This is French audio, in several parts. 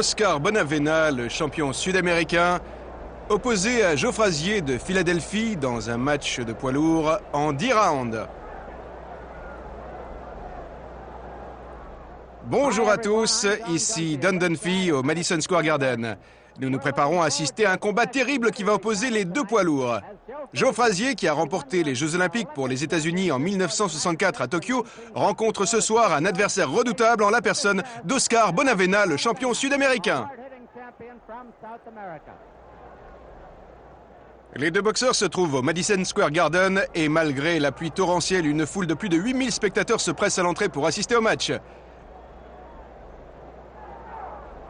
Oscar Bonavena, le champion sud-américain, opposé à Joe Frazier de Philadelphie dans un match de poids lourd en 10 rounds. Bonjour à tous, ici Don Dunphy au Madison Square Garden. Nous nous préparons à assister à un combat terrible qui va opposer les deux poids lourds. Joe Frazier, qui a remporté les Jeux Olympiques pour les États-Unis en 1964 à Tokyo, rencontre ce soir un adversaire redoutable en la personne d'Oscar Bonavena, le champion sud-américain. Les deux boxeurs se trouvent au Madison Square Garden et malgré la pluie torrentielle, une foule de plus de 8000 spectateurs se presse à l'entrée pour assister au match.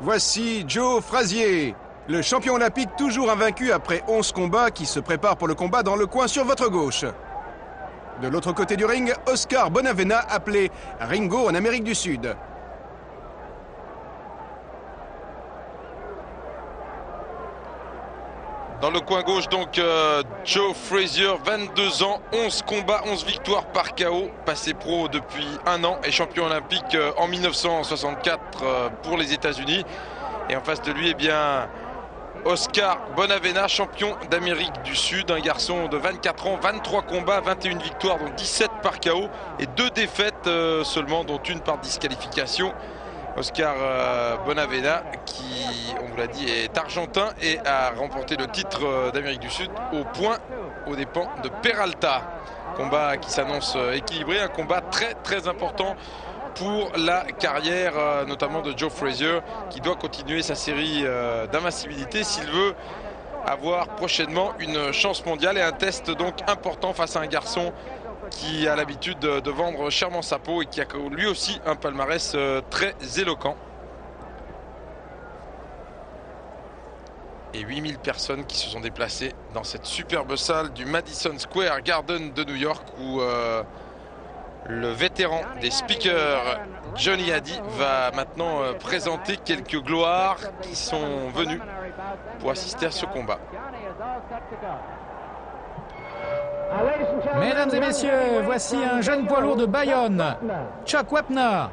Voici Joe Frazier, le champion olympique toujours invaincu après 11 combats qui se prépare pour le combat dans le coin sur votre gauche. De l'autre côté du ring, Oscar Bonavena, appelé Ringo en Amérique du Sud. Dans le coin gauche, donc, Joe Frazier, 22 ans, 11 combats, 11 victoires par KO, passé pro depuis 1 an et champion olympique en 1964 pour les États-Unis. Et en face de lui, eh bien, Oscar Bonavena, champion d'Amérique du Sud, un garçon de 24 ans, 23 combats, 21 victoires, dont 17 par KO et 2 défaites seulement, dont une par disqualification. Oscar Bonavena, qui, on vous l'a dit, est argentin et a remporté le titre d'Amérique du Sud au point aux dépens de Peralta. Combat qui s'annonce équilibré, un combat très très important pour la carrière notamment de Joe Frazier, qui doit continuer sa série d'invincibilité s'il veut avoir prochainement une chance mondiale et un test donc important face à un garçon qui a l'habitude de vendre chèrement sa peau et qui a lui aussi un palmarès très éloquent. Et 8000 personnes qui se sont déplacées dans cette superbe salle du Madison Square Garden de New York où le vétéran des speakers Johnny Haddy va maintenant présenter quelques gloires qui sont venues pour assister à ce combat. Mesdames et messieurs, voici un jeune poids lourd de Bayonne, Chuck Wepner.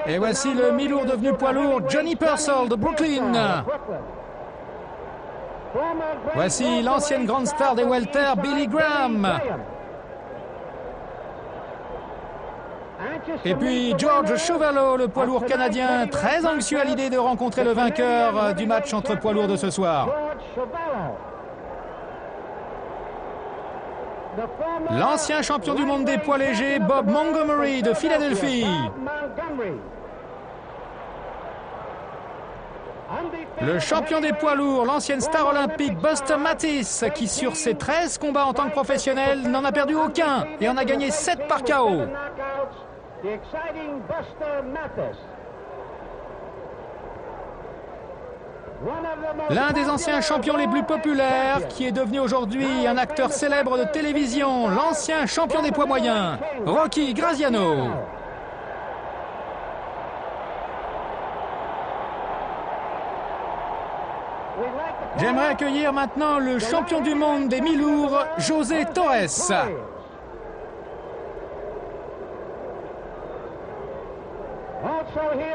Et voici le mi-lourd devenu poids lourd, Johnny Purcell de Brooklyn. Voici l'ancienne grande star des welter, Billy Graham. Et puis George Chuvalo, le poids lourd canadien, très anxieux à l'idée de rencontrer le vainqueur du match entre poids lourds de ce soir. L'ancien champion du monde des poids légers, Bob Montgomery de Philadelphie. Le champion des poids lourds, l'ancienne star olympique Buster Mathis, qui sur ses 13 combats en tant que professionnel n'en a perdu aucun et en a gagné 7 par KO. L'un des anciens champions les plus populaires, qui est devenu aujourd'hui un acteur célèbre de télévision, l'ancien champion des poids moyens, Rocky Graziano. J'aimerais accueillir maintenant le champion du monde des mi-lourds, José Torres.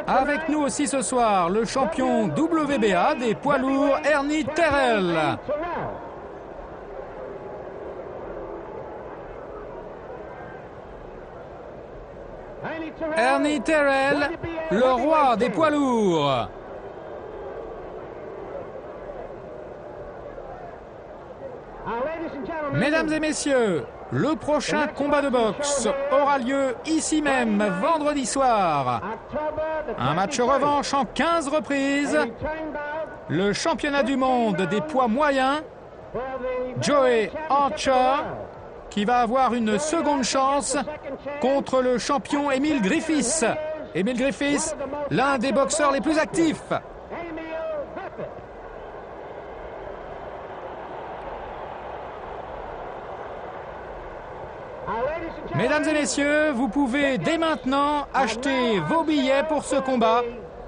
Avec nous aussi ce soir, le champion WBA des poids lourds, Ernie Terrell. Ernie Terrell, le roi des poids lourds. Mesdames et messieurs, le prochain combat de boxe aura lieu ici même, vendredi soir. Un match revanche en 15 reprises. Le championnat du monde des poids moyens, Joey Archer, qui va avoir une seconde chance contre le champion Emile Griffiths. Emile Griffiths, l'un des boxeurs les plus actifs. Mesdames et messieurs, vous pouvez dès maintenant acheter vos billets pour ce combat,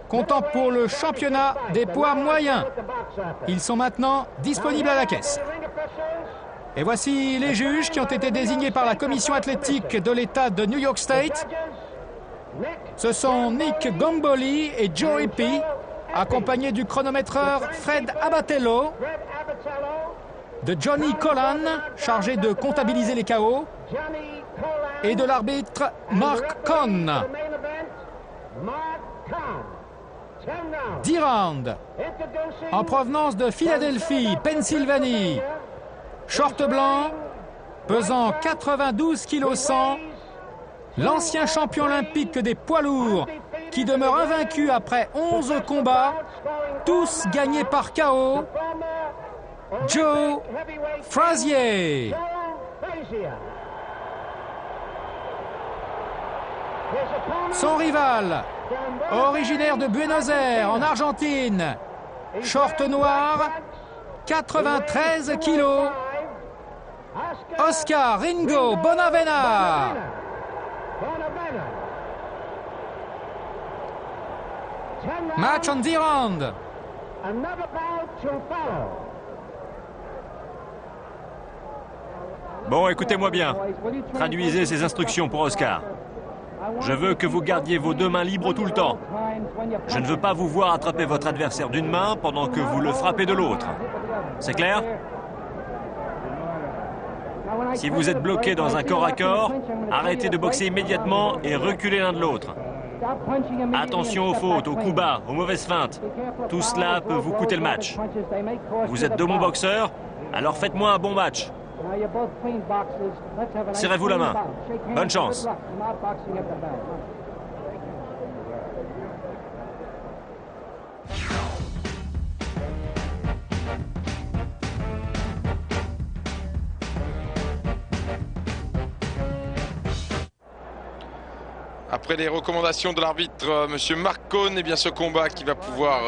comptant pour le championnat des poids moyens. Ils sont maintenant disponibles à la caisse. Et voici les juges qui ont été désignés par la commission athlétique de l'État de New York State. Ce sont Nick Gamboli et Joe Hippie, accompagnés du chronométreur Fred Abatello, de Johnny Collan, chargé de comptabiliser les KO, et de l'arbitre Mark Cohn. 10 rounds en provenance de Philadelphie, Pennsylvanie. Short blanc, pesant 92 kg 100, l'ancien champion olympique des poids lourds qui demeure invaincu après 11 combats, tous gagnés par KO, Joe Frazier. Son rival, originaire de Buenos Aires en Argentine, short noir, 93 kilos, Oscar Ringo Bonavena. Match on 10 rounds. Bon, écoutez-moi bien. Traduisez ces instructions pour Oscar. Je veux que vous gardiez vos 2 mains libres tout le temps. Je ne veux pas vous voir attraper votre adversaire d'une main pendant que vous le frappez de l'autre. C'est clair? Si vous êtes bloqué dans un corps à corps, arrêtez de boxer immédiatement et reculez l'un de l'autre. Attention aux fautes, aux coups bas, aux mauvaises feintes. Tout cela peut vous coûter le match. Vous êtes 2 bons boxeurs, alors faites-moi un bon match. Serrez-vous la main. Bonne chance. Après les recommandations de l'arbitre monsieur Mark Cohn, et bien ce combat qui va pouvoir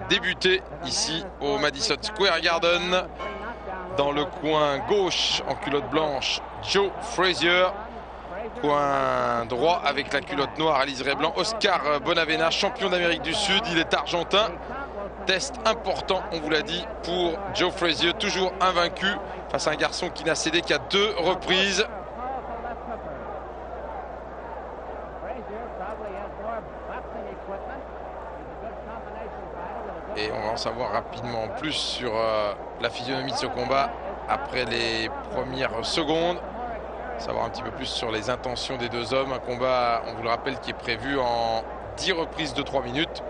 débuter ici au Madison Square Garden. Dans le coin gauche, en culotte blanche, Joe Frazier. Coin droit avec la culotte noire à liseré blanc, Oscar Bonavena, champion d'Amérique du Sud. Il est argentin. Test important, on vous l'a dit, pour Joe Frazier, toujours invaincu face à un garçon qui n'a cédé qu'à 2 reprises. Et on va en savoir rapidement plus sur la physionomie de ce combat après les premières secondes. Savoir un petit peu plus sur les intentions des 2 hommes. Un combat, on vous le rappelle, qui est prévu en 10 reprises de 3 minutes.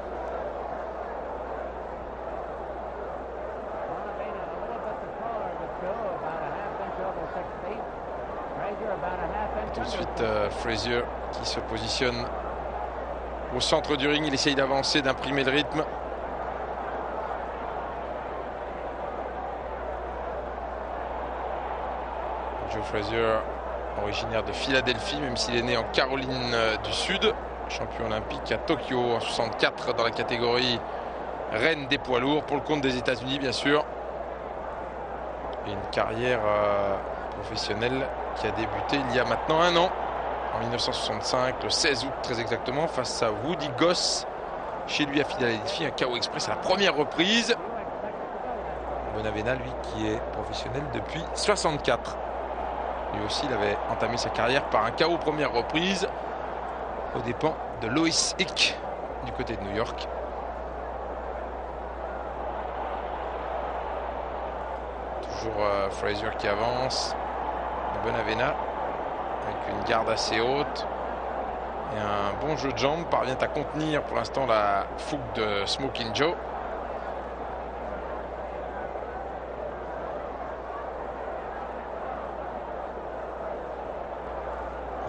Et tout de suite, Frazier qui se positionne au centre du ring. Il essaye d'avancer, d'imprimer le rythme. Joe Frazier, originaire de Philadelphie, même s'il est né en Caroline du Sud, champion olympique à Tokyo en 64 dans la catégorie reine des poids lourds, pour le compte des États-Unis bien sûr. Et une carrière professionnelle qui a débuté il y a maintenant 1 an, en 1965, le 16 août très exactement, face à Woody Goss, chez lui à Philadelphie, un KO Express à la première reprise. Bonavena, lui, qui est professionnel depuis 64. Lui aussi, il avait entamé sa carrière par un KO première reprise aux dépens de Lois Hick du côté de New York. Toujours Frazier qui avance. Bonavena avec une garde assez haute et un bon jeu de jambes parvient à contenir pour l'instant la fougue de Smoking Joe.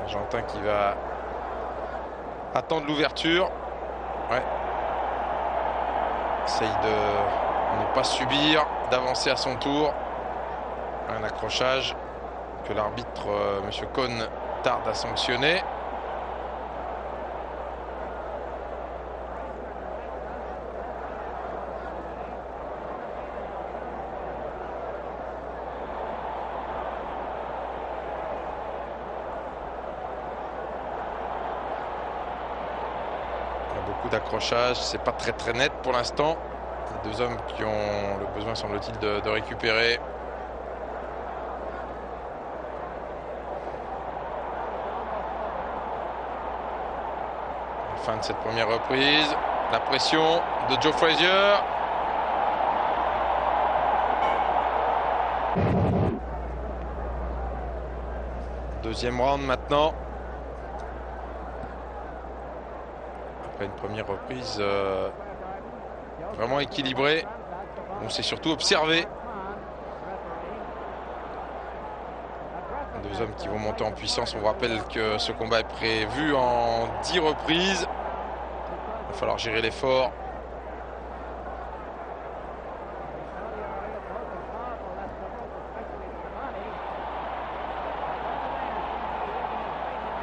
Argentin qui va attendre l'ouverture. Ouais. Essaye de ne pas subir, d'avancer à son tour. Un accrochage que l'arbitre, monsieur Cohn, tarde à sanctionner. Beaucoup d'accrochages, c'est pas très net pour l'instant. Les 2 hommes qui ont le besoin, semble-t-il, de récupérer. fin de cette première reprise. La pression de Joe Frazier. Deuxième round maintenant. Après une première reprise vraiment équilibrée. On s'est surtout observé. Deux hommes qui vont monter en puissance. On vous rappelle que ce combat est prévu en 10 reprises. Il va falloir gérer l'effort.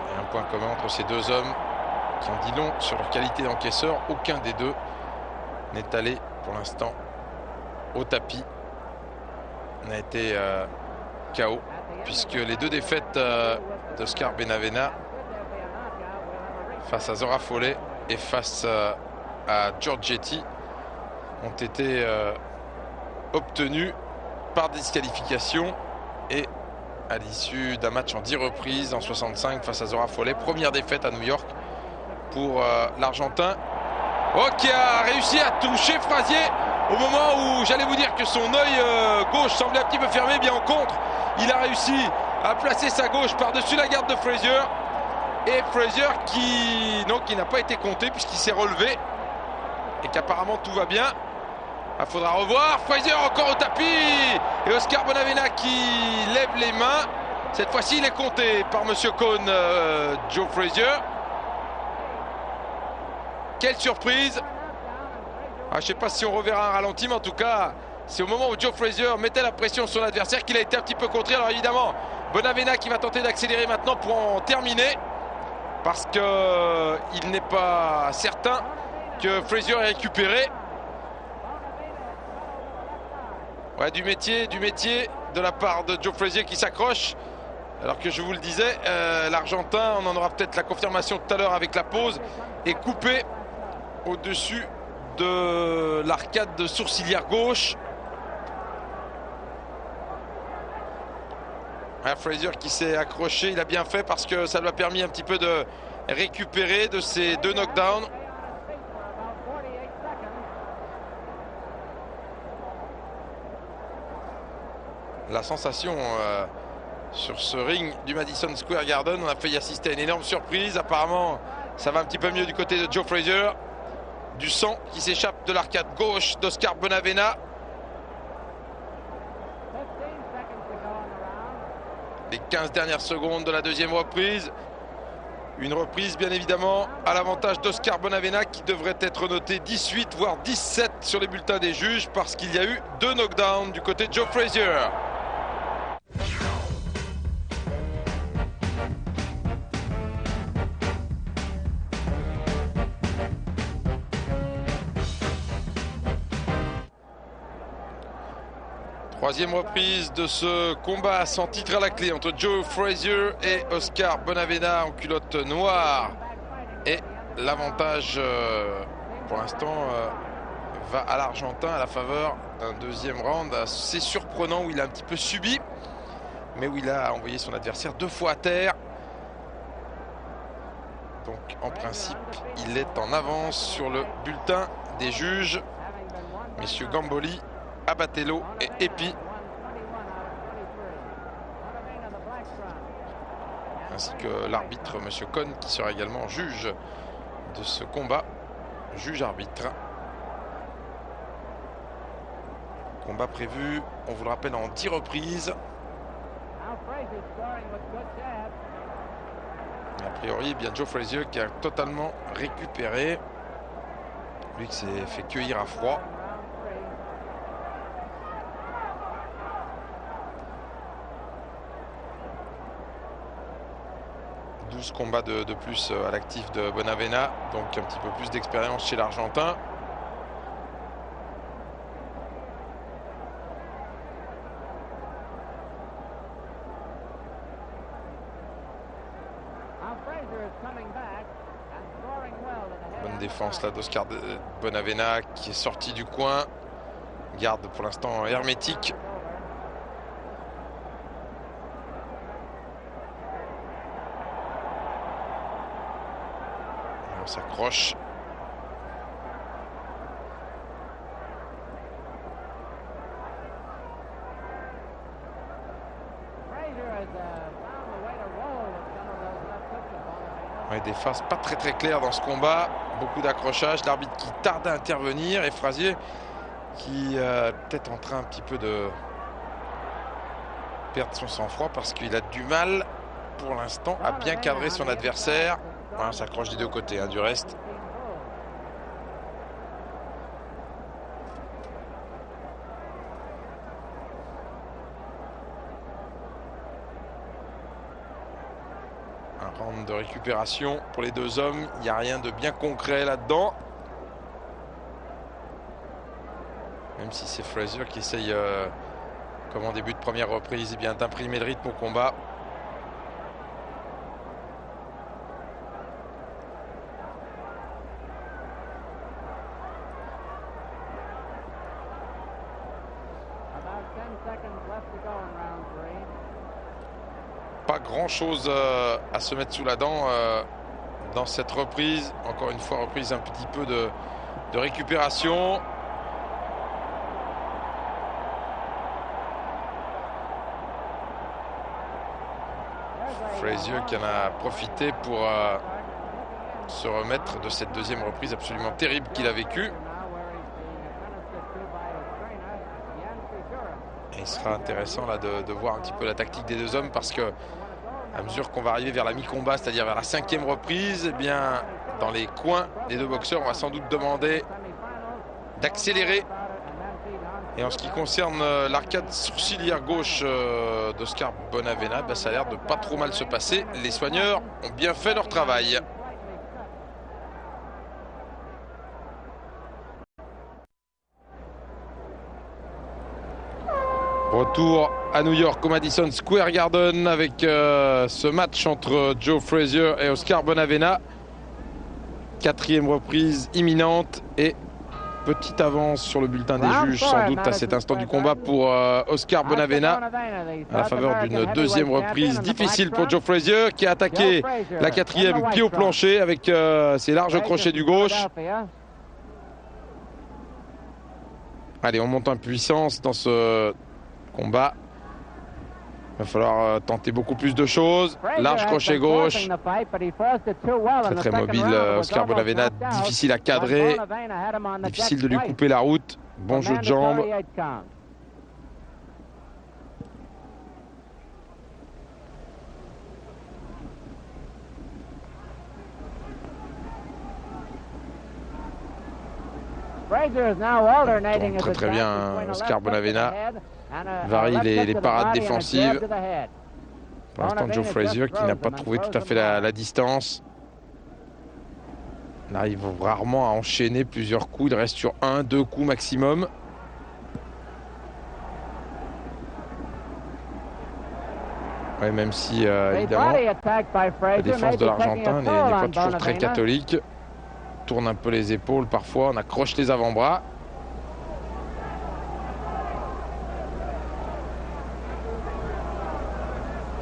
Il y a un point commun entre ces deux hommes qui ont dit long sur leur qualité d'encaisseur. Aucun des deux n'est allé pour l'instant au tapis. On a été KO, puisque les deux défaites d'Oscar Bonavena face à Zora Folley et face à Giorgetti ont été obtenues par disqualification et à l'issue d'un match en 10 reprises en 65 face à Zora Folley. Première défaite à New York pour l'Argentin. Oh, qui a réussi à toucher Frazier au moment où j'allais vous dire que son œil gauche semblait un petit peu fermé. Bien au contre, il a réussi à placer sa gauche par-dessus la garde de Frazier. Et Frazier qui n'a pas été compté puisqu'il s'est relevé et qu'apparemment tout va bien. Il faudra revoir. Frazier encore au tapis et Oscar Bonavena qui lève les mains. Cette fois-ci, il est compté par Monsieur Cohn, Joe Frazier. Quelle surprise! Je ne sais pas si on reverra un ralenti, mais en tout cas, c'est au moment où Joe Frazier mettait la pression sur son adversaire qu'il a été un petit peu contré. Alors évidemment, Bonavena qui va tenter d'accélérer maintenant pour en terminer, parce qu'il n'est pas certain que Frazier ait récupéré. Ouais, du métier de la part de Joe Frazier qui s'accroche. Alors que je vous le disais, l'Argentin, on en aura peut-être la confirmation tout à l'heure avec la pause, est coupé au-dessus de l'arcade de sourcilière gauche. Frazier qui s'est accroché, il a bien fait parce que ça lui a permis un petit peu de récupérer de ces deux knockdowns. La sensation sur ce ring du Madison Square Garden, on a failli assister à une énorme surprise. Apparemment, ça va un petit peu mieux du côté de Joe Frazier. Du sang qui s'échappe de l'arcade gauche d'Oscar Bonavena. Les 15 dernières secondes de la deuxième reprise. Une reprise bien évidemment à l'avantage d'Oscar Bonavena qui devrait être noté 18 voire 17 sur les bulletins des juges parce qu'il y a eu 2 knockdowns du côté de Joe Frazier. Troisième reprise de ce combat sans titre à la clé entre Joe Frazier et Oscar Bonavena en culotte noire. Et l'avantage pour l'instant va à l'Argentin à la faveur d'un deuxième round assez surprenant où il a un petit peu subi, mais où il a envoyé son adversaire 2 fois à terre. Donc en principe, il est en avance sur le bulletin des juges. Messieurs Gamboli, Abatello et Epi, ainsi que l'arbitre Monsieur Cohn qui sera également juge de ce combat, juge-arbitre. Combat prévu, on vous le rappelle, en 10 reprises. A priori, bien Joe Frazier qui a totalement récupéré, lui qui s'est fait cueillir à froid. 12 combats de plus à l'actif de Bonavena, donc un petit peu plus d'expérience chez l'Argentin. Bonne défense là d'Oscar Bonavena qui est sorti du coin. Garde pour l'instant hermétique. s'accroche. Ouais, des phases pas très claires dans ce combat. Beaucoup d'accrochages. L'arbitre qui tarde à intervenir. Et Frazier qui est peut-être en train un petit peu de perdre son sang-froid parce qu'il a du mal pour l'instant à bien cadrer son adversaire. Voilà, ça accroche des deux côtés, hein, du reste. Un round de récupération pour les deux hommes. Il n'y a rien de bien concret là-dedans. Même si c'est Frazier qui essaye, comme en début de première reprise, eh d'imprimer le rythme au combat. Pas grand chose à se mettre sous la dent dans cette reprise. Encore une fois, reprise un petit peu de récupération. Frazier qui en a profité pour se remettre de cette deuxième reprise absolument terrible qu'il a vécue. Et il sera intéressant là de voir un petit peu la tactique des deux hommes parce que à mesure qu'on va arriver vers la mi-combat, c'est-à-dire vers la cinquième reprise, eh bien, dans les coins des deux boxeurs, on va sans doute demander d'accélérer. Et en ce qui concerne l'arcade sourcilière gauche d'Oscar Bonavena, ça a l'air de pas trop mal se passer. Les soigneurs ont bien fait leur travail. Retour à New York au Madison Square Garden avec ce match entre Joe Frazier et Oscar Bonavena. Quatrième reprise imminente et petite avance sur le bulletin des juges sans doute à cet instant du combat pour Oscar Bonavena à la faveur d'une deuxième reprise difficile pour Joe Frazier qui a attaqué la quatrième pied au plancher avec ses larges crochets du gauche. Allez, on monte en puissance dans ce combat. Il va falloir tenter beaucoup plus de choses. Large crochet gauche. Très mobile Oscar Bonavena. Difficile à cadrer. Difficile de lui couper la route. Bon jeu de jambes. Tourne très bien Oscar Bonavena. Varie les parades défensives. Pour l'instant, Joe Frazier qui n'a pas trouvé tout à fait la distance. Il arrive rarement à enchaîner plusieurs coups. Il reste sur 1-2 coups maximum. Ouais, même si, évidemment, la défense de l'Argentin n'est pas toujours très catholique. Tourne un peu les épaules parfois. On accroche les avant-bras.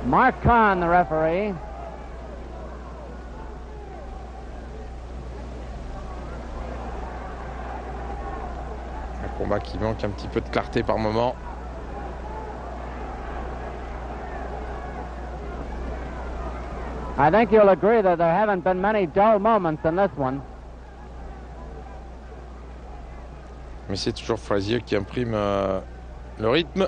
Mark Kahn, the referee. Un combat qui manque un petit peu de clarté par moment. I think you'll agree that there haven't been many dull moments in this one. Mais c'est toujours Frazier qui imprime le rythme.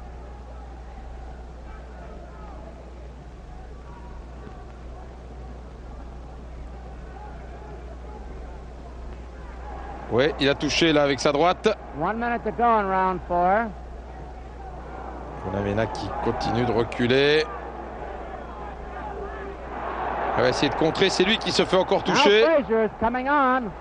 Oui, il a touché là avec sa droite. 1 minute to go in round 4. Bonavena qui continue de reculer. Il va essayer de contrer, c'est lui qui se fait encore toucher. Now Frazier is coming on.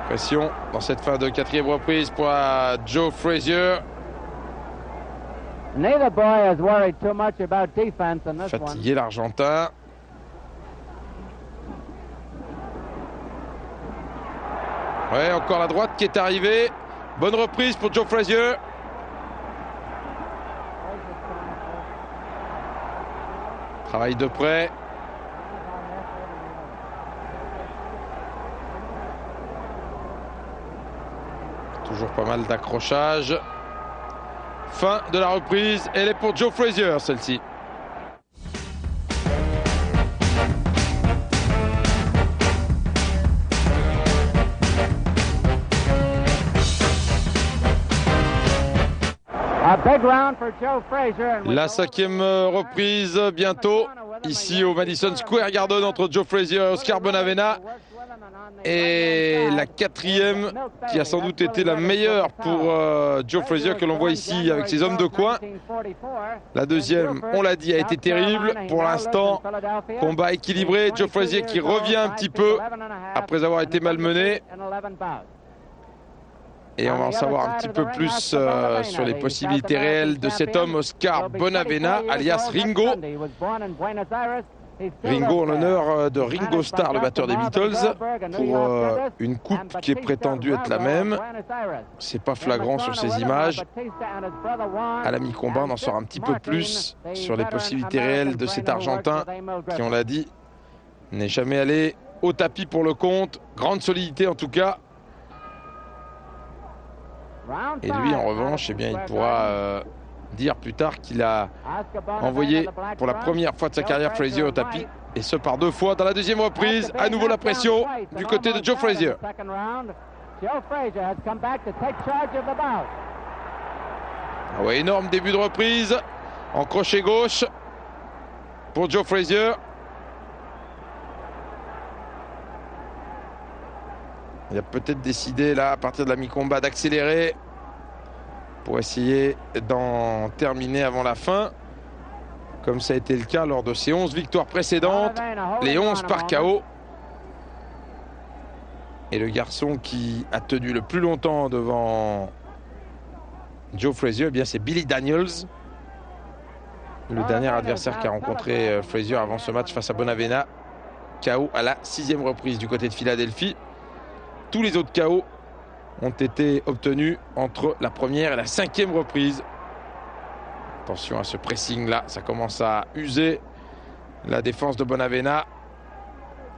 Pression dans cette fin de quatrième reprise pour Joe Frazier. Neither boy has worried too much about defense in this one. Fatigué l'Argentin. Ouais, encore la droite qui est arrivée. Bonne reprise pour Joe Frazier. Travail de près. Toujours pas mal d'accrochage. Fin de la reprise. Elle est pour Joe Frazier, celle-ci. La 5e reprise bientôt, ici au Madison Square Garden entre Joe Frazier et Oscar Bonavena. Et la 4e qui a sans doute été la meilleure pour Joe Frazier que l'on voit ici avec ses hommes de coin. La 2e, on l'a dit, a été terrible. Pour l'instant, combat équilibré. Joe Frazier qui revient un petit peu après avoir été malmené. Et on va en savoir un petit peu plus sur les possibilités réelles de cet homme, Oscar Bonavena, alias Ringo. Ringo en l'honneur de Ringo Starr, le batteur des Beatles, pour une coupe qui est prétendue être la même. C'est pas flagrant sur ces images. À la mi-combat, on en saura un petit peu plus sur les possibilités réelles de cet Argentin qui, on l'a dit, n'est jamais allé au tapis pour le compte. Grande solidité en tout cas. Et lui, en revanche, eh bien, il pourra dire plus tard qu'il a envoyé pour la première fois de sa carrière Frazier au tapis. Et ce par 2 fois dans la 2e reprise. À nouveau la pression du côté de Joe Frazier. Ah ouais, énorme début de reprise. En crochet gauche pour Joe Frazier. Il a peut-être décidé là, à partir de la mi-combat, d'accélérer pour essayer d'en terminer avant la fin, comme ça a été le cas lors de ses 11 victoires précédentes, les 11 par KO. Et le garçon qui a tenu le plus longtemps devant Joe Frazier, eh bien c'est Billy Daniels, le dernier adversaire qu'a rencontré Frazier avant ce match face à Bonavena. KO à la 6e reprise du côté de Philadelphie. Tous les autres KO ont été obtenus entre la 1re et la 5e reprise. Attention à ce pressing là, ça commence à user la défense de Bonavena.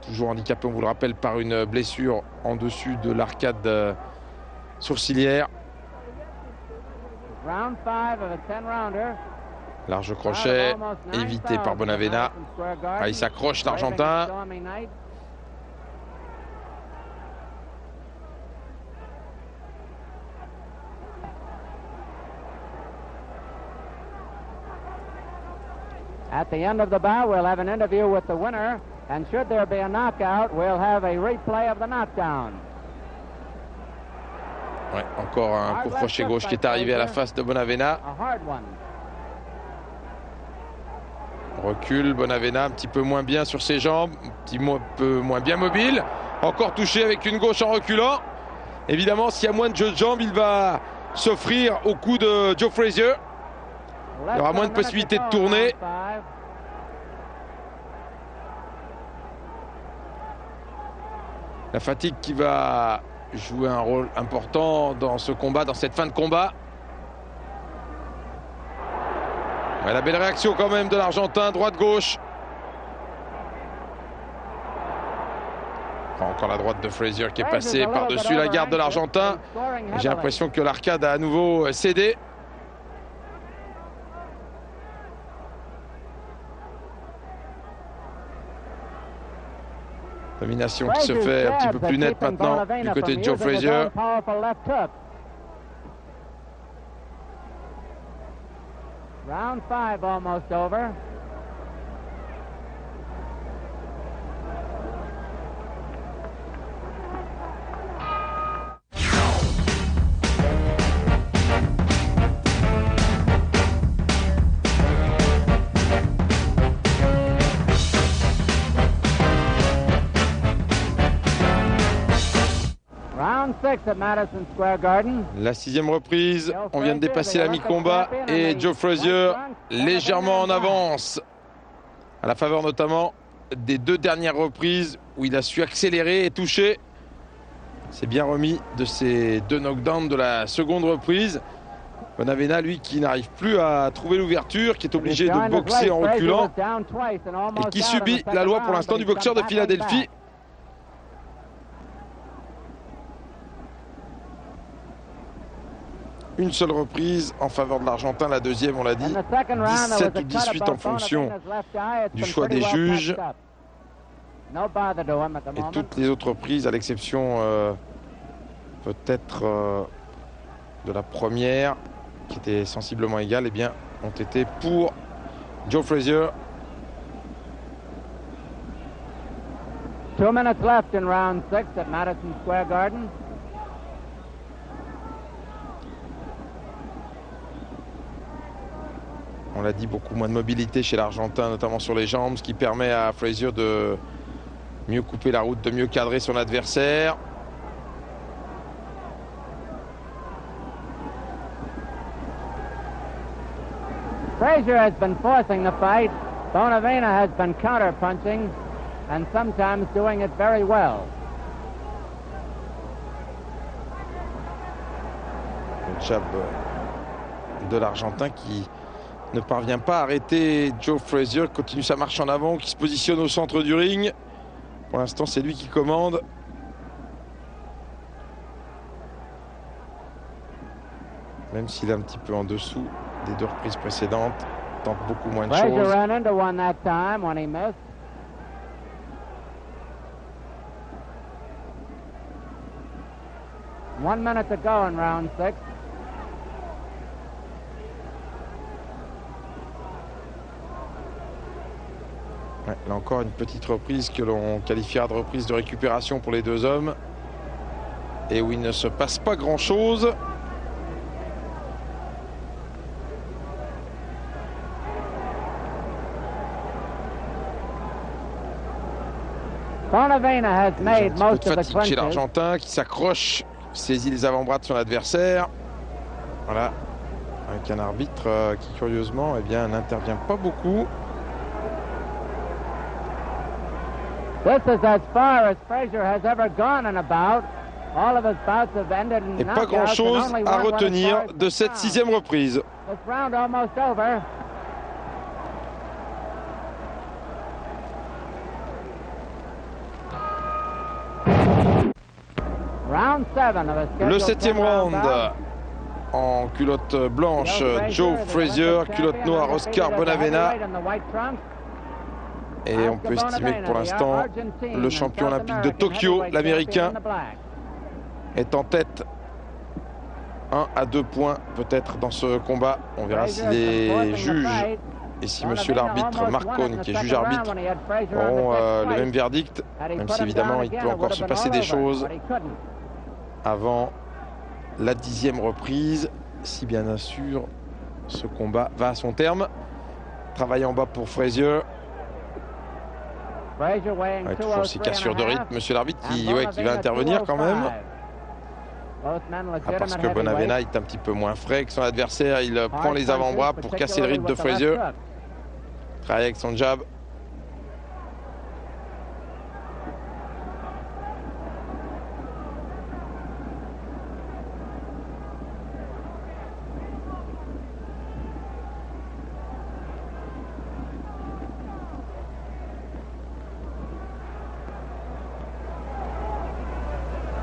Toujours handicapé, on vous le rappelle, par une blessure en dessus de l'arcade sourcilière. Large crochet, évité par Bonavena. Ah, il s'accroche l'Argentin. At the end of the bout, we'll have an interview with the winner, and should there be a knockout, we'll have a replay of the knockdown. Ouais, encore un coup crochet gauche qui est arrivé à la face de Bonavena. Recule Bonavena, un petit peu moins bien sur ses jambes, un petit peu moins bien mobile. Encore touché avec une gauche en reculant. Évidemment, s'il y a moins de jeu de jambes, il va s'offrir au coup de Joe Frazier. Il y aura moins de possibilités de tourner. La fatigue qui va jouer un rôle important dans ce combat, dans cette fin de combat. Ouais, la belle réaction quand même de l'Argentin, droite-gauche. Encore la droite de Frazier qui est passée par-dessus la garde de l'Argentin. J'ai l'impression que l'arcade a à nouveau cédé. Domination qui se fait un petit peu plus nette maintenant du côté de Joe Frazier. Round 5 almost over. La 6e reprise, on vient de dépasser la mi-combat et Joe Frazier légèrement en avance, à la faveur notamment des 2 dernières reprises où il a su accélérer et toucher. s'est bien remis de ces 2 knockdowns de la seconde reprise. Bonavena, lui, qui n'arrive plus à trouver l'ouverture, qui est obligé de boxer en reculant et qui subit la loi pour l'instant du boxeur de Philadelphie. Une seule reprise en faveur de l'Argentin, la deuxième, on l'a dit, 17 ou 18 en fonction du choix des juges. Et toutes les autres reprises, à l'exception peut-être de la première, qui était sensiblement égale, eh bien, ont été pour Joe Frazier. 2 minutes left in round 6 at Madison Square Garden. On l'a dit, beaucoup moins de mobilité chez l'Argentin, notamment sur les jambes, ce qui permet à Frazier de mieux couper la route, de mieux cadrer son adversaire. Frazier has been forcing the fight. Bonavena has been counter-punching and sometimes doing it very well. Le jab de l'Argentin qui ne parvient pas à arrêter Joe Frazier, continue sa marche en avant, qui se positionne au centre du ring. Pour l'instant, c'est lui qui commande. Même s'il est un petit peu en dessous des 2 reprises précédentes, tente beaucoup moins de Frazier choses. ran into one that time when he missed. One minute to go in round 6. Ouais, là encore, une petite reprise que l'on qualifiera de reprise de récupération pour les 2 hommes. Et où il ne se passe pas grand-chose. Bonavena has made Un peu most de of the fatigue chez clinches. l'Argentin qui s'accroche, saisit les avant-bras de son adversaire. Voilà, avec un arbitre qui curieusement n'intervient pas beaucoup. This is as far as Frazier has ever gone in a bout. All of his bouts have ended in Et pas knockouts, grand-chose and only à one went as retenir far as de the cette round. 6e reprise. This round almost over. Round 7 of a Le scheduled 7e 10-round round bout. en culotte blanche, Joe Frazier, culotte noire, Oscar Bonavena. Et on peut estimer que pour l'instant, le champion olympique de Tokyo, l'Américain, est en tête. 1 à 2 points peut-être dans ce combat. On verra si les juges et si monsieur l'arbitre Marcone, qui est juge arbitre, auront le même verdict, même si évidemment il peut encore se passer des choses avant la 10e reprise, si bien sûr ce combat va à son terme. Travail en bas pour Frazier. Avec toujours ces cassures de rythme, monsieur l'arbitre qui va intervenir quand même. Parce que Bonavena est un petit peu moins frais que son adversaire. Il prend les avant-bras pour casser le rythme de Frazier. Travaille avec son jab.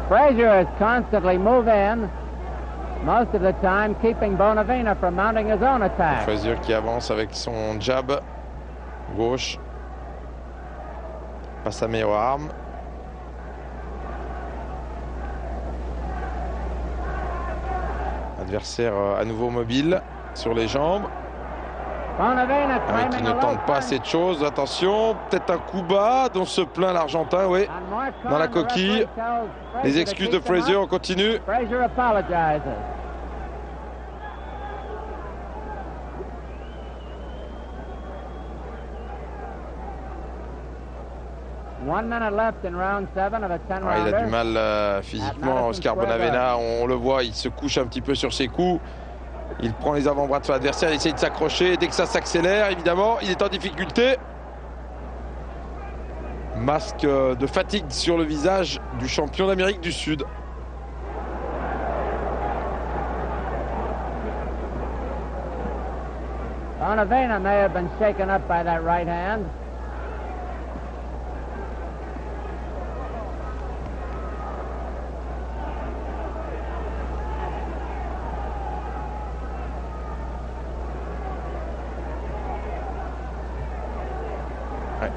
Frazier is constantly move in, most of the time keeping Bonavena from mounting his own attack. Frazier qui avance avec son jab gauche. Pas sa meilleure arme. Adversaire à nouveau mobile sur les jambes. Bonavena Qui ne tente pas assez de choses. Attention, peut-être un coup bas dont se plaint l'Argentin, oui. Dans la coquille. Les excuses de Frazier, on continue. Frazier apologizes. One minute left in round 7 of a 10-rounder. Il a du mal physiquement, Oscar Bonavena. On le voit, il se couche un petit peu sur ses coups. Il prend les avant-bras de son adversaire, il essaye de s'accrocher. Dès que ça s'accélère, évidemment, il est en difficulté. Masque de fatigue sur le visage du champion d'Amérique du Sud. Bonavena may have been shaken up by that right hand.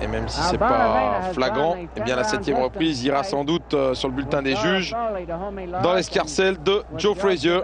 Et même si c'est pas flagrant, eh bien la 7e reprise ira sans doute sur le bulletin des juges dans l'escarcelle de Joe Frazier.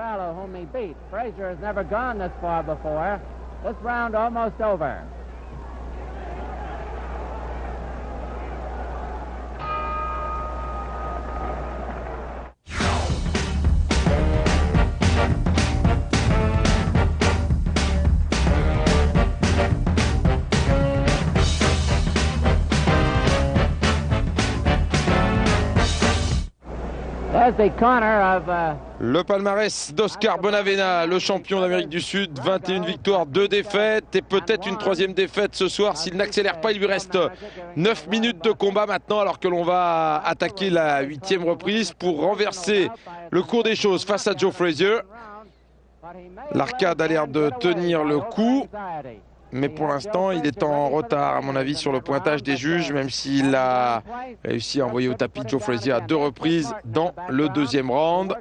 Le palmarès d'Oscar Bonavena, le champion d'Amérique du Sud, 21 victoires, 2 défaites et peut-être une 3e défaite ce soir s'il n'accélère pas. Il lui reste 9 minutes de combat maintenant alors que l'on va attaquer la 8e reprise pour renverser le cours des choses face à Joe Frazier. L'arcade a l'air de tenir le coup. Mais pour l'instant, il est en retard, à mon avis, sur le pointage des juges, même s'il a réussi à envoyer au tapis Joe Frazier à 2 reprises dans le 2e round.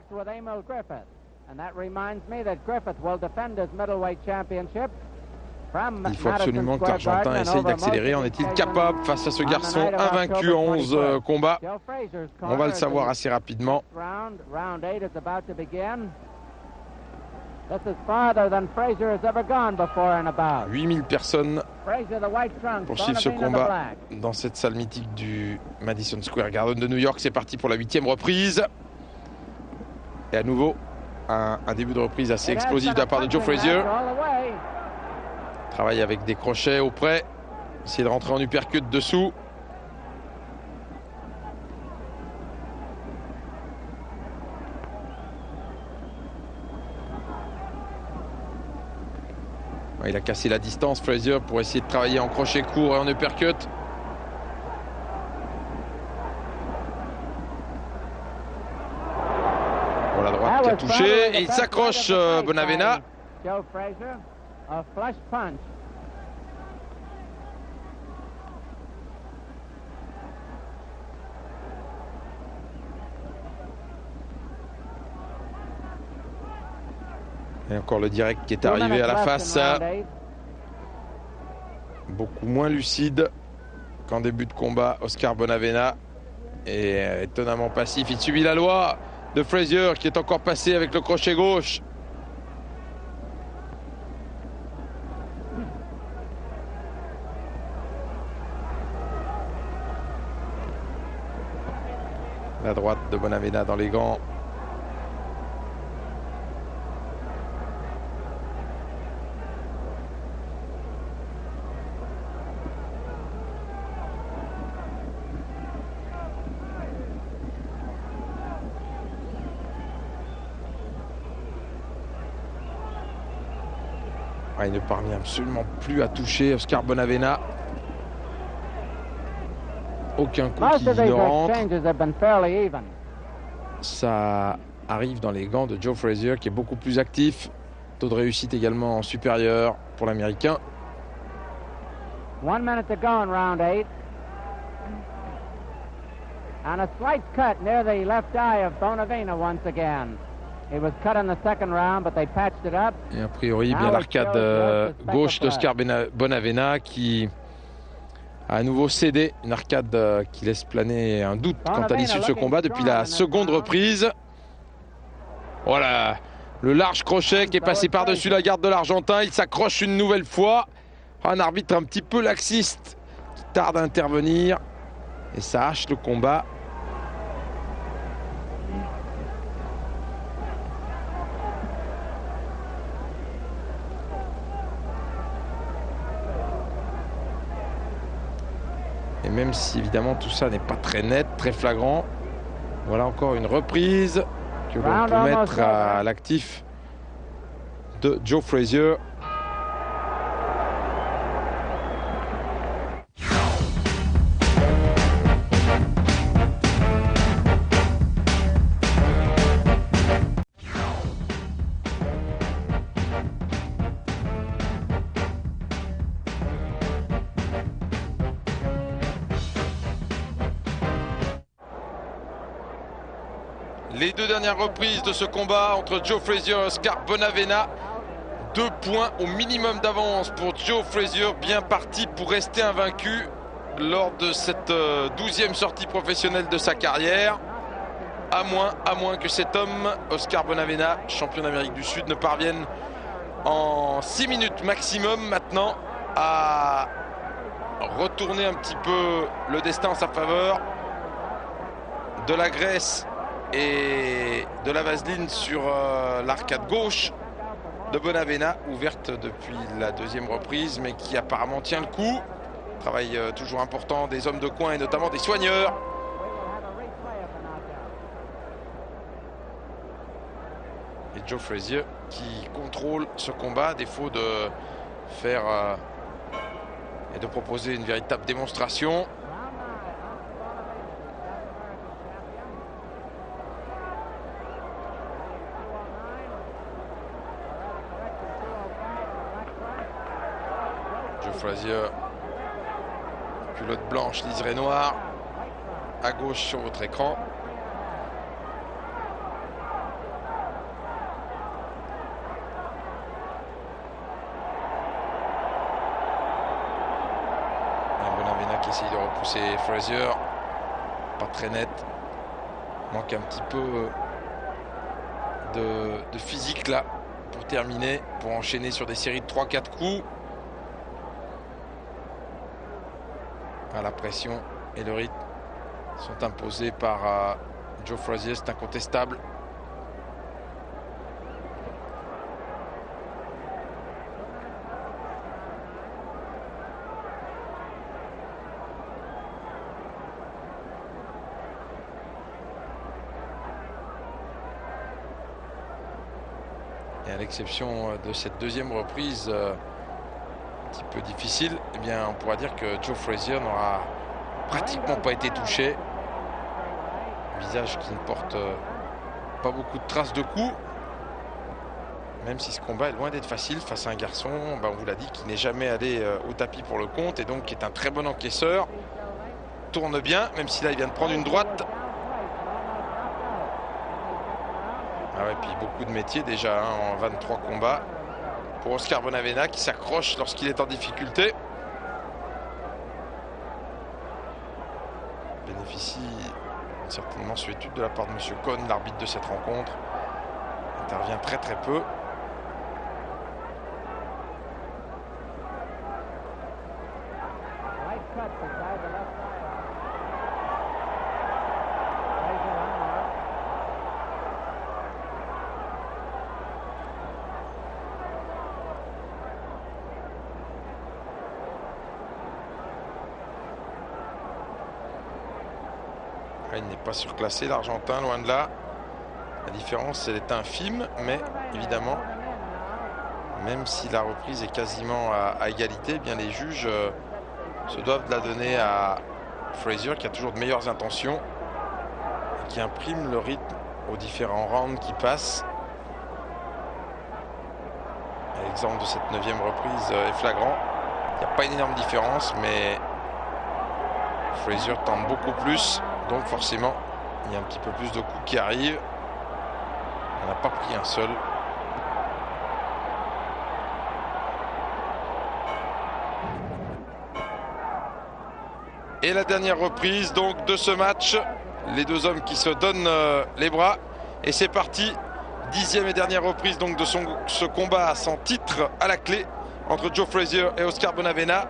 Il faut absolument que l'Argentin essaye d'accélérer. En est-il capable face à ce garçon invaincu en 11 combats? On va le savoir assez rapidement. 8000 personnes pour suivre ce combat dans cette salle mythique du Madison Square Garden de New York. C'est parti pour la 8e reprise. Et à nouveau, un début de reprise assez explosif de la part de Joe Frazier. Travaille avec des crochets auprès. Essayer de rentrer en uppercut dessous. Il a cassé la distance, Frazier, pour essayer de travailler en crochet court et en uppercut. Pour la droite qui a touché. Et il s'accroche, Bonavena. Et encore le direct qui est arrivé à la face. Beaucoup moins lucide qu'en début de combat, Oscar Bonavena. Et étonnamment passif. Il subit la loi de Frazier qui est encore passé avec le crochet gauche. La droite de Bonavena dans les gants. Il ne parvient absolument plus à toucher Oscar Bonavena. Aucun coup qui ne rentre. Ça arrive dans les gants de Joe Frazier qui est beaucoup plus actif. Taux de réussite également supérieur pour l'Américain. 1 minute to go in round 8. And a slight cut near the left eye of Bonavena once again. It was cut in the second round, but they patched it up. Et a priori, bien l'arcade gauche d'Oscar Bonavena qui a à nouveau cédé. Une arcade qui laisse planer un doute quant à l'issue de ce combat depuis la 2e reprise. Voilà, le large crochet qui est passé par-dessus la garde de l'Argentin. Il s'accroche une nouvelle fois. Un arbitre un petit peu laxiste qui tarde à intervenir. Et ça hache le combat. Et même si évidemment tout ça n'est pas très net, très flagrant, voilà encore une reprise que l'on peut mettre à l'actif de Joe Frazier. Les deux dernières reprises de ce combat entre Joe Frazier et Oscar Bonavena. 2 points au minimum d'avance pour Joe Frazier, bien parti pour rester invaincu lors de cette 12e sortie professionnelle de sa carrière. À moins que cet homme, Oscar Bonavena, champion d'Amérique du Sud, ne parvienne en 6 minutes maximum maintenant à retourner un petit peu le destin en sa faveur. De la graisse et de la vaseline sur l'arcade gauche de Bonavena, ouverte depuis la 2e reprise, mais qui apparemment tient le coup. Travail toujours important des hommes de coin et notamment des soigneurs. Et Joe Frazier qui contrôle ce combat à défaut de faire et de proposer une véritable démonstration. Joe Frazier, culotte blanche, liseré noir, à gauche sur votre écran. Bonavena qui essaye de repousser Frazier, pas très net, manque un petit peu de physique là pour terminer, pour enchaîner sur des séries de 3-4 coups. La pression et le rythme sont imposés par Joe Frazier, c'est incontestable. Et à l'exception de cette 2e reprise un petit peu difficile, eh bien on pourra dire que Joe Frazier n'aura pratiquement pas été touché. Visage qui ne porte pas beaucoup de traces de coups, même si ce combat est loin d'être facile face à un garçon, on vous l'a dit, qui n'est jamais allé au tapis pour le compte et donc qui est un très bon encaisseur. Tourne bien, même si là il vient de prendre une droite. Ah ouais, puis beaucoup de métiers déjà en 23 combats pour Oscar Bonavena qui s'accroche lorsqu'il est en difficulté. Bénéficie d'une certaine mansuétude de la part de M. Cohn, l'arbitre de cette rencontre. Intervient très très peu. Il n'est pas surclassé, l'Argentin, loin de là. La différence, elle est infime, mais évidemment, même si la reprise est quasiment à égalité, eh bien les juges se doivent de la donner à Frazier, qui a toujours de meilleures intentions, et qui imprime le rythme aux différents rounds qui passent. L'exemple de cette 9e reprise est flagrant. Il n'y a pas une énorme différence, mais Frazier tente beaucoup plus. Donc forcément, il y a un petit peu plus de coups qui arrivent. On n'a pas pris un seul. Et la dernière reprise donc de ce match. Les deux hommes qui se donnent les bras. Et c'est parti. 10e et dernière reprise donc de ce combat sans titre à la clé entre Joe Frazier et Oscar Bonavena.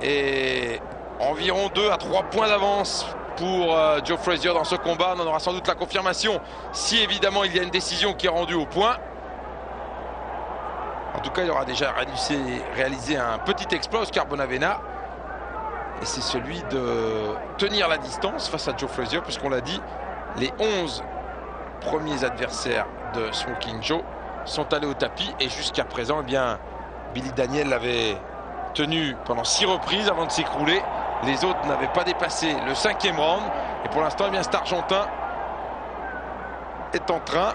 Et environ 2 à 3 points d'avance pour Joe Frazier dans ce combat. On en aura sans doute la confirmation si évidemment il y a une décision qui est rendue au point. En tout cas, il aura déjà réalisé un petit exploit, Oscar Bonavena. Et c'est celui de tenir la distance face à Joe Frazier, puisqu'on l'a dit, les 11 premiers adversaires de Smoking Joe sont allés au tapis. Et jusqu'à présent, eh bien, Billy Daniel l'avait tenu pendant 6 reprises avant de s'écrouler. Les autres n'avaient pas dépassé le 5e round. Et pour l'instant, eh bien, cet Argentin est en train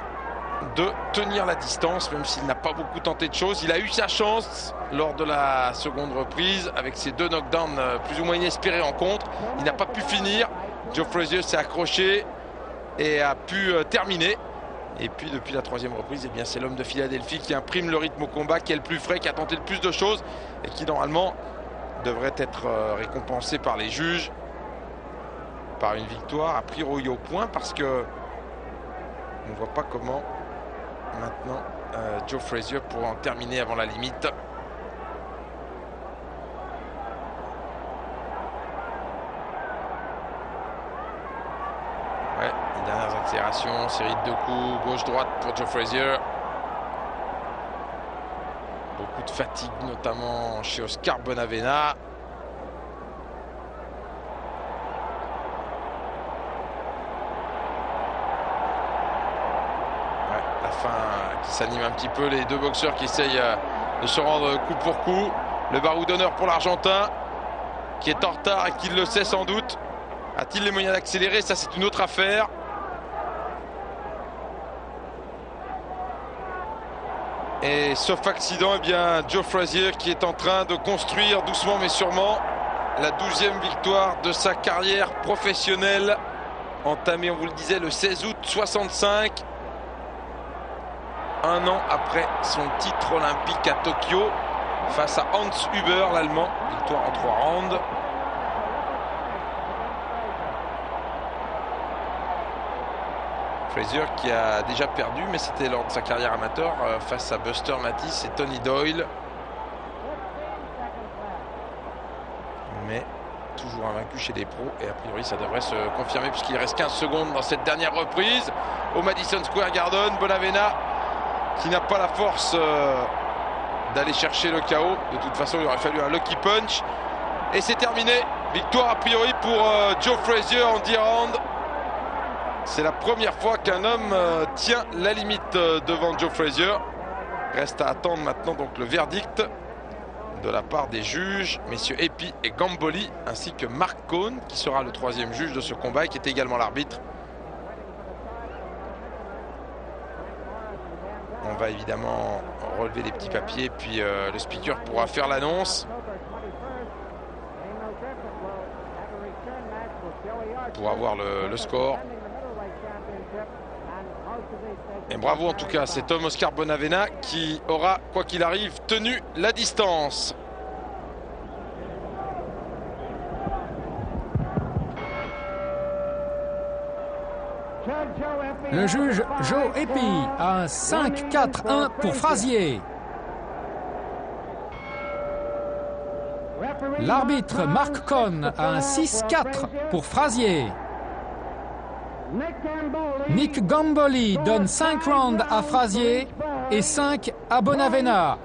de tenir la distance, même s'il n'a pas beaucoup tenté de choses. Il a eu sa chance lors de la seconde reprise avec ses 2 knockdowns plus ou moins inespérés en contre. Il n'a pas pu finir. Joe Frazier s'est accroché et a pu terminer. Et puis depuis la troisième reprise, eh bien c'est l'homme de Philadelphie qui imprime le rythme au combat, qui est le plus frais, qui a tenté le plus de choses et qui normalement devrait être récompensé par les juges par une victoire a priori au point, parce que on ne voit pas comment maintenant Joe Frazier pourra en terminer avant la limite. Ouais, les dernières accélérations, série de 2 coups, gauche-droite pour Joe Frazier. Beaucoup de fatigue, notamment chez Oscar Bonavena. Ouais, la fin qui s'anime un petit peu, les deux boxeurs qui essayent de se rendre coup pour coup. Le barreau d'honneur pour l'Argentin, qui est en retard et qui le sait sans doute. A-t-il les moyens d'accélérer? Ça, c'est une autre affaire. Et sauf accident, eh bien, Joe Frazier qui est en train de construire doucement mais sûrement la 12e victoire de sa carrière professionnelle, entamée, on vous le disait, le 16 août 65. Un an après son titre olympique à Tokyo face à Hans Huber, l'Allemand. Victoire en 3 rounds. Frazier qui a déjà perdu, mais c'était lors de sa carrière amateur face à Buster Matisse et Tony Doyle. Mais toujours invaincu chez les pros, et a priori ça devrait se confirmer puisqu'il reste 15 secondes dans cette dernière reprise au Madison Square Garden. Bonavena qui n'a pas la force d'aller chercher le KO. De toute façon, il aurait fallu un lucky punch. Et c'est terminé. Victoire a priori pour Joe Frazier en 10 rounds. C'est la première fois qu'un homme tient la limite devant Joe Frazier. Reste à attendre maintenant donc le verdict de la part des juges, messieurs Epi et Gamboli, ainsi que Mark Cohn, qui sera le 3e juge de ce combat et qui est également l'arbitre. On va évidemment relever les petits papiers, puis le speaker pourra faire l'annonce pour avoir le score. Et bravo en tout cas à cet homme, Oscar Bonavena, qui aura, quoi qu'il arrive, tenu la distance. Le juge Joe Epi a un 5-4-1 pour Frazier. L'arbitre Mark Cohn a un 6-4 pour Frazier. Nick Gamboli donne 5 rounds à Frazier et 5 à Bonavena.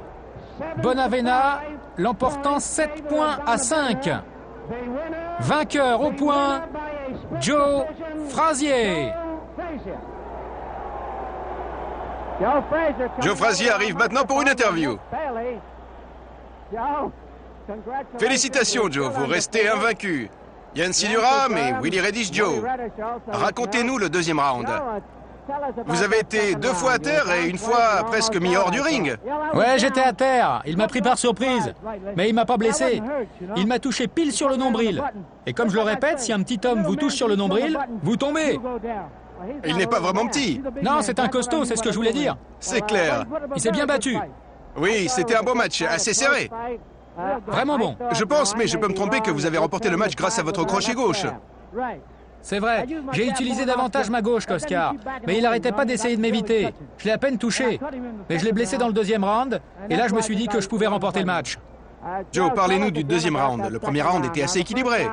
Bonavena l'emportant 7 points à 5. Vainqueur au point, Joe Frazier. Joe Frazier arrive maintenant pour une interview. Félicitations Joe, vous restez invaincu. Yancy Durham et Willie Reddish Joe. Racontez-nous le 2e round. Vous avez été 2 fois à terre et une fois presque mis hors du ring. Ouais, j'étais à terre. Il m'a pris par surprise. Mais il m'a pas blessé. Il m'a touché pile sur le nombril. Et comme je le répète, si un petit homme vous touche sur le nombril, vous tombez. Il n'est pas vraiment petit. Non, c'est un costaud, c'est ce que je voulais dire. C'est clair. Il s'est bien battu. Oui, c'était un beau match, assez serré. Vraiment bon. Je pense, mais je peux me tromper, que vous avez remporté le match grâce à votre crochet gauche. C'est vrai, j'ai utilisé davantage ma gauche qu'Oscar, mais il n'arrêtait pas d'essayer de m'éviter. Je l'ai à peine touché, mais je l'ai blessé dans le 2e round, et là je me suis dit que je pouvais remporter le match. Joe, parlez-nous du 2e round. Le 1er round était assez équilibré.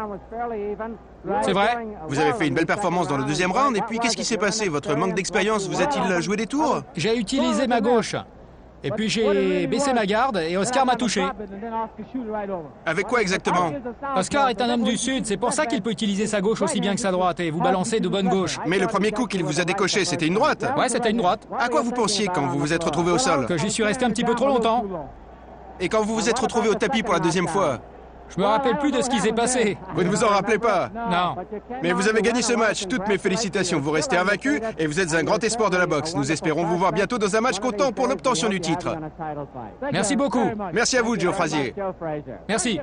C'est vrai. Vous avez fait une belle performance dans le 2e round, et puis qu'est-ce qui s'est passé? Votre manque d'expérience vous a-t-il joué des tours? J'ai utilisé ma gauche. Et puis j'ai baissé ma garde et Oscar m'a touché. Avec quoi exactement? Oscar est un homme du Sud, c'est pour ça qu'il peut utiliser sa gauche aussi bien que sa droite et vous balancer de bonne gauche. Mais le premier coup qu'il vous a décoché, c'était une droite? Ouais, c'était une droite. À quoi vous pensiez quand vous vous êtes retrouvé au sol? Que j'y suis resté un petit peu trop longtemps. Et quand vous vous êtes retrouvé au tapis pour la 2e fois? Je me rappelle plus de ce qui s'est passé. Vous ne vous en rappelez pas? Non. Mais vous avez gagné ce match. Toutes mes félicitations. Vous restez invaincu et vous êtes un grand espoir de la boxe. Nous espérons vous voir bientôt dans un match comptant pour l'obtention du titre. Merci beaucoup. Merci à vous, Joe Frazier. Merci.